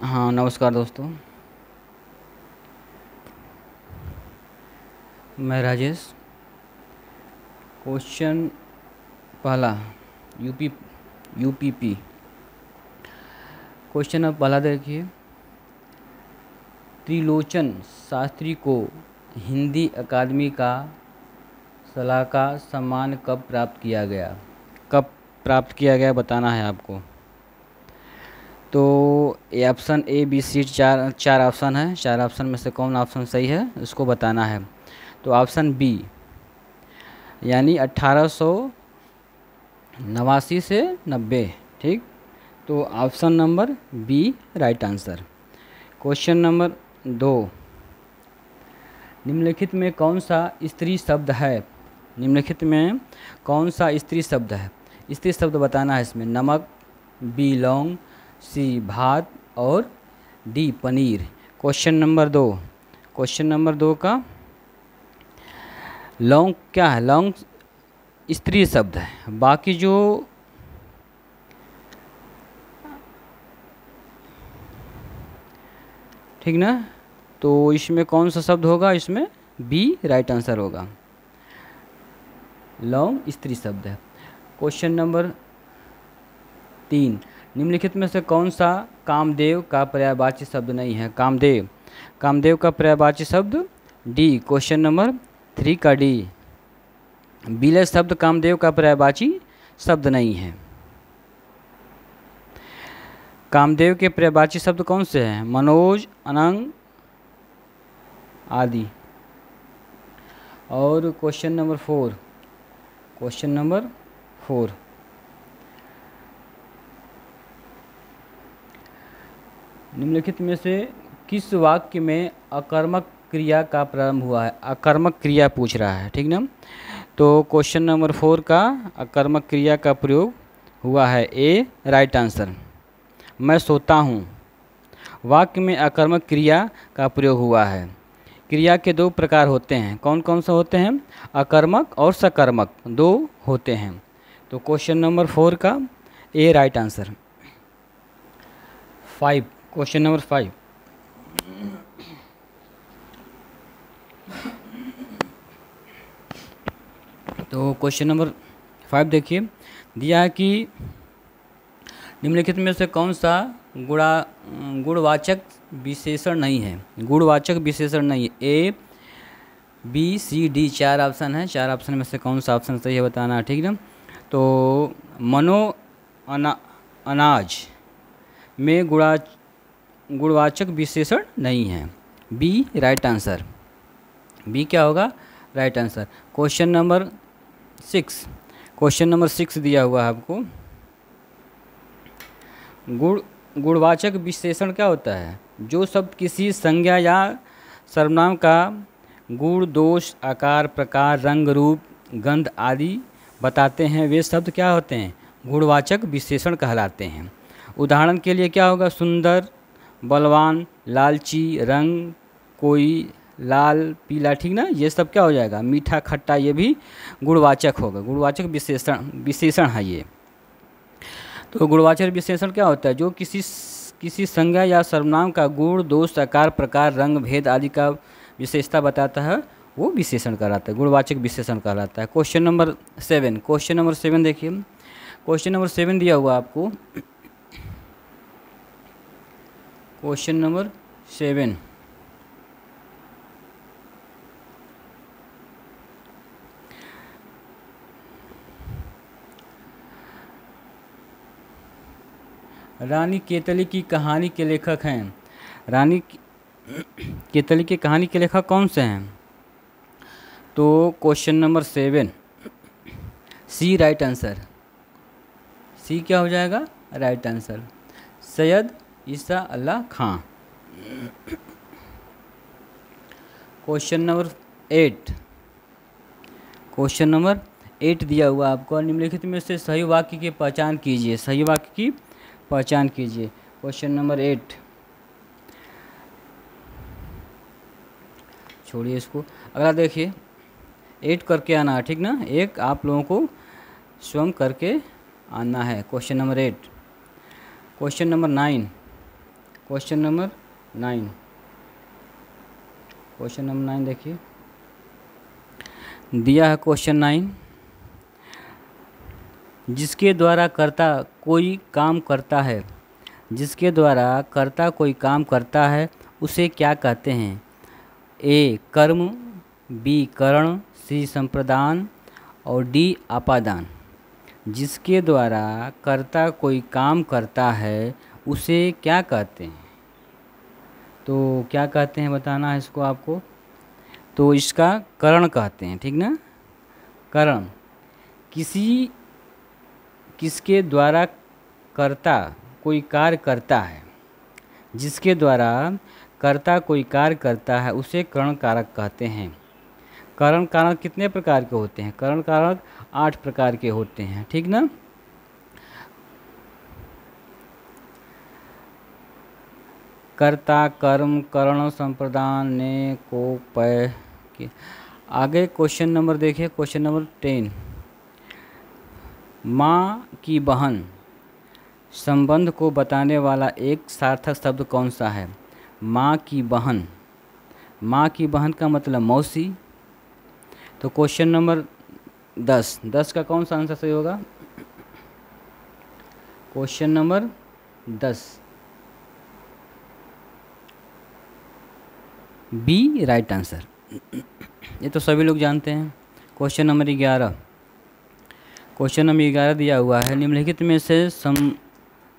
हाँ, नमस्कार दोस्तों। मैं राजेश। क्वेश्चन पहला, यूपी यूपीपी। क्वेश्चन अब पहला देखिए। त्रिलोचन शास्त्री को हिंदी अकादमी का सलाहकार सम्मान कब प्राप्त किया गया? कब प्राप्त किया गया बताना है आपको। तो ये ऑप्शन ए बी सी चार चार ऑप्शन है। चार ऑप्शन में से कौन ऑप्शन सही है इसको बताना है। तो ऑप्शन बी यानी 1889 से 90। ठीक, तो option number B right answer. Question number 2, निम्नलिखित में कौन सा स्त्री शब्द है? निम्नलिखित में कौन सा स्त्री शब्द है? स्त्री शब्द बताना है इसमें। नमक, बी लौंग, सी भात और D paneer. Question number 2, question number 2 का लौंग क्या है? लौंग स्त्री शब्द है। बाकी जो ठीक ना, तो इसमें कौन सा शब्द होगा? इसमें बी राइट आंसर होगा। लौंग स्त्री शब्द है। क्वेश्चन नंबर 3, निम्नलिखित में से कौन सा कामदेव का पर्यायवाची शब्द नहीं है? कामदेव, कामदेव का पर्यायवाची शब्द डी। क्वेश्चन नंबर 3 का डी। विलय शब्द कामदेव का पर्यायवाची शब्द नहीं है। कामदेव के पर्यायवाची शब्द कौन से हैं? मनोज, अनंग आदि। और क्वेश्चन नंबर 4, क्वेश्चन नंबर 4, निम्नलिखित में से किस वाक्य में अकर्मक क्रिया का प्रारंभ हुआ है? अकर्मक क्रिया पूछ रहा है, ठीक ना। तो क्वेश्चन नंबर 4 का अकर्मक क्रिया का प्रयोग हुआ है ए राइट आंसर। मैं सोता हूँ वाक्य में अकर्मक क्रिया का प्रयोग हुआ है। क्रिया के 2 प्रकार होते हैं। कौन कौन से होते हैं? अकर्मक और सकर्मक 2 होते हैं। तो क्वेश्चन नंबर 4 का ए राइट आंसर। 5, क्वेश्चन नंबर 5, तो क्वेश्चन नंबर 5 देखिए, दिया है कि निम्नलिखित में से कौन सा गुणवाचक विशेषण नहीं है? गुणवाचक विशेषण नहीं है। A B C D 4 option है। 4 ऑप्शन में से कौन सा ऑप्शन सही है बताना है, ठीक ना। तो अनाज में गुणवाचक विशेषण नहीं है। B right answer. बी क्या होगा? Right answer. Question number 6, question number 6 दिया हुआ है आपको। गुणवाचक विशेषण क्या होता है? जो शब्द किसी संज्ञा या सर्वनाम का गुण, दोष, आकार, प्रकार, रंग, रूप, गंध आदि बताते हैं वे शब्द क्या होते हैं? गुणवाचक विशेषण कहलाते हैं। उदाहरण के लिए क्या होगा? सुंदर, बलवान, लालची, रंग, कोई, लाल, पीला, ठीक ना। ये सब क्या हो जाएगा? मीठा, खट्टा, ये भी गुणवाचक होगा। गुणवाचक विशेषण है ये। तो गुणवाचक विशेषण क्या होता है? जो किसी संज्ञा या सर्वनाम का गुण, दोष, आकार, प्रकार, रंग, भेद आदि का विशेषता बताता है वो विशेषण कहलाता है, गुणवाचक विशेषण कहलाता है। क्वेश्चन नंबर 7, क्वेश्चन नंबर 7 देखिए। क्वेश्चन नंबर 7 दिया हुआ आपको। क्वेश्चन नंबर 7, रानी केतली की कहानी के लेखक हैं। रानी केतली की कहानी के लेखक कौन से हैं? तो question number 7 C right answer. C क्या हो जाएगा? Right answer. Syed Isa Allah Khan. Question number 8, question number 8 दिया हुआ आपको। निम्नलिखित में से सही वाक्य की पहचान कीजिए। सही वाक्य की पहचान कीजिए। क्वेश्चन नंबर 8, छोड़िए इसको। अगला देखिए, 8 करके आना है, ठीक ना। एक आप लोगों को स्वयं करके आना है। Question number 8, question number 9, question number 9, question number 9 देखिए, दिया है क्वेश्चन 9, जिसके द्वारा कर्ता कोई काम करता है, जिसके द्वारा कर्ता कोई काम करता है उसे क्या कहते हैं? ए कर्म, बी करण, सी संप्रदान और डी अपादान। जिसके द्वारा कर्ता कोई काम करता है उसे क्या कहते हैं? तो क्या कहते हैं बताना है इसको आपको। तो इसका करण कहते हैं, ठीक ना। करण किसके द्वारा कर्ता कोई कार्य करता है, जिसके द्वारा कर्ता कोई कार्य करता है उसे करण कारक कहते हैं। करण कारक कितने प्रकार के होते हैं? करण कारक 8 प्रकार के होते हैं, ठीक ना। कर्ता, कर्म, करण, संप्रदान, ने, को, पय के। आगे क्वेश्चन नंबर देखिए, क्वेश्चन नंबर 10, माँ की बहन संबंध को बताने वाला एक सार्थक शब्द कौन सा है? माँ की बहन, माँ की बहन का मतलब मौसी। तो क्वेश्चन नंबर 10 का कौन सा आंसर सही होगा? Question number 10 B right answer. ये तो सभी लोग जानते हैं। क्वेश्चन नंबर 11, क्वेश्चन नंबर 11 दिया हुआ है, निम्नलिखित में से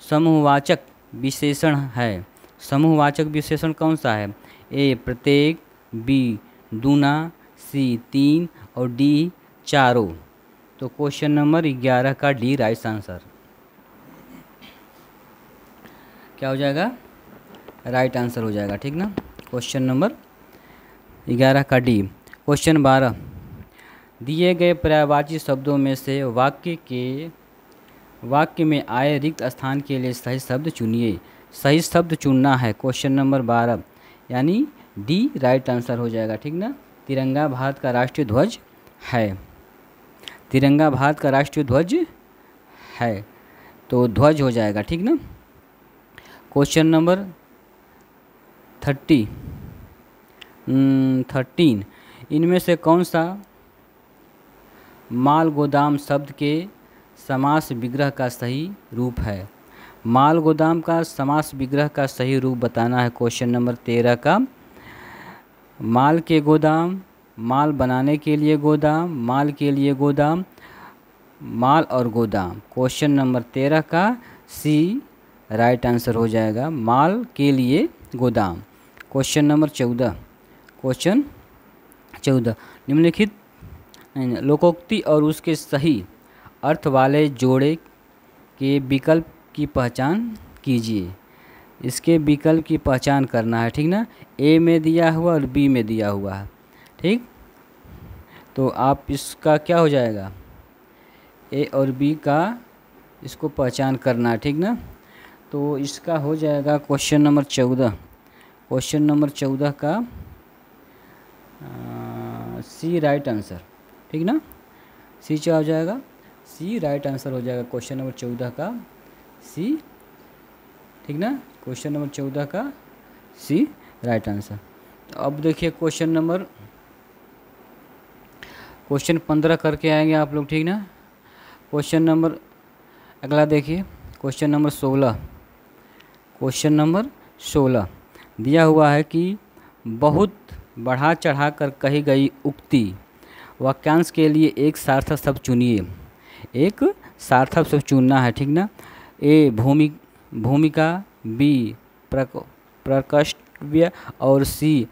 समूहवाचक विशेषण है। समूहवाचक विशेषण कौन सा है? ए प्रत्येक, बी दूना, सी 3 और डी चारों। तो क्वेश्चन नंबर 11 का डी राइट आंसर क्या हो जाएगा? राइट आंसर हो जाएगा, ठीक ना। क्वेश्चन नंबर 11 का डी। क्वेश्चन 12, दिए गए पर्यायवाची शब्दों में से वाक्य में आए रिक्त स्थान के लिए सही शब्द चुनिए। सही शब्द चुनना है क्वेश्चन नंबर 12, यानी डी राइट आंसर हो जाएगा, ठीक ना। तिरंगा भारत का राष्ट्रीय ध्वज है, तिरंगा भारत का राष्ट्रीय ध्वज है, तो ध्वज हो जाएगा, ठीक ना। क्वेश्चन नंबर 13, इनमें से कौन सा माल गोदाम शब्द के समास विग्रह का सही रूप है? माल गोदाम का समास विग्रह का सही रूप बताना है क्वेश्चन नंबर 13 का। माल के गोदाम, माल बनाने के लिए गोदाम, माल के लिए गोदाम, माल और गोदाम। क्वेश्चन नंबर 13 का सी राइट आंसर हो जाएगा, माल के लिए गोदाम। क्वेश्चन नंबर 14, क्वेश्चन 14, निम्नलिखित लोकोक्ति और उसके सही अर्थ वाले जोड़े के विकल्प की पहचान कीजिए। इसके विकल्प की पहचान करना है, ठीक ना। ए में दिया हुआ और बी में दिया हुआ है, ठीक। तो आप इसका क्या हो जाएगा? ए और बी का इसको पहचान करना है, ठीक ना। तो इसका हो जाएगा क्वेश्चन नंबर 14, क्वेश्चन नंबर 14 का सी राइट आंसर, ठीक ना। सी क्या हो जाएगा? सी राइट आंसर हो जाएगा क्वेश्चन नंबर 14 का सी, ठीक ना। क्वेश्चन नंबर 14 का सी राइट आंसर। तो अब देखिए क्वेश्चन 15 करके आएंगे आप लोग, ठीक ना। क्वेश्चन नंबर अगला देखिए, क्वेश्चन नंबर 16, क्वेश्चन नंबर 16 दिया हुआ है कि बहुत बढ़ा चढ़ा कर कही गई उक्ति वाक्यांश के लिए एक सार्थक शब्द चुनिए। एक सार्थक शब्द चुनना है, ठीक ना। ए भूमिका, बी प्रकर्तव्य और सी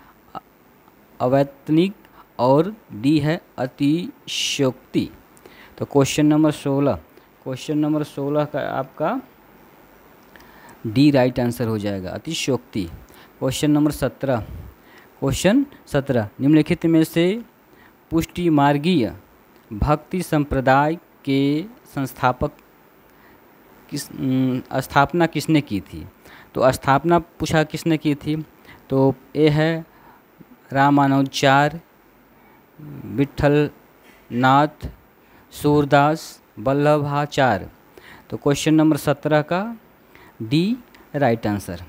अवैतनिक और डी है अतिशयोक्ति। तो क्वेश्चन नंबर 16 का आपका डी राइट आंसर हो जाएगा, अतिशयोक्ति। क्वेश्चन नंबर 17, निम्नलिखित में से पुष्टि मार्गीय भक्ति संप्रदाय के स्थापना किसने की थी? तो स्थापना पूछा किसने की थी? तो ए है रामानुजाचार्य, विठलनाथ, सूरदास, वल्लभाचार्य। तो क्वेश्चन नंबर 17 का D right answer.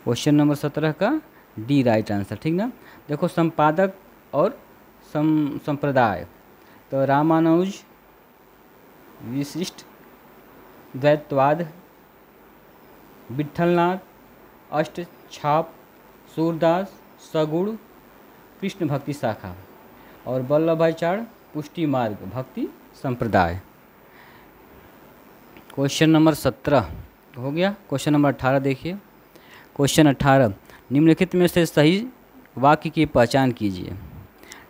Question number 17 का डी राइट आंसर, ठीक ना। देखो संपादक और संप्रदाय, तो रामानुज विशिष्ट द्वैतवाद, विट्ठलनाथ अष्टछाप, सूरदास सगुण कृष्ण भक्ति शाखा, और वल्लभाचार्य पुष्टि मार्ग भक्ति संप्रदाय। क्वेश्चन नंबर 17 हो गया। क्वेश्चन नंबर 18 देखिए। क्वेश्चन 18, निम्नलिखित में से सही वाक्य की पहचान कीजिए।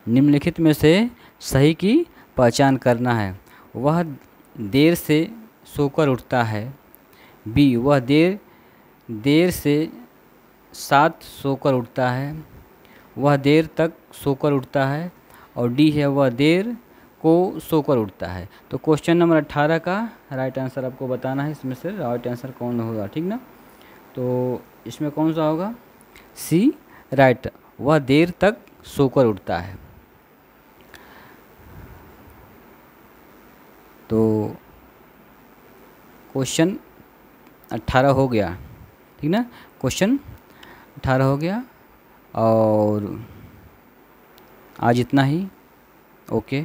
निम्नलिखित में से सही की पहचान करना है। वह देर से सोकर उठता है। बी, वह देर से साथ सोकर उठता है। वह देर तक सोकर उठता है। और डी है, वह देर को सोकर उठता है। तो क्वेश्चन नंबर 18 का राइट आंसर आपको बताना है, इसमें से राइट आंसर कौन होगा, ठीक ना। तो इसमें कौन सा होगा, सी राइट, वह देर तक सोकर उठता है। तो क्वेश्चन 18 हो गया, ठीक ना। क्वेश्चन 18 हो गया और आज इतना ही। ओके।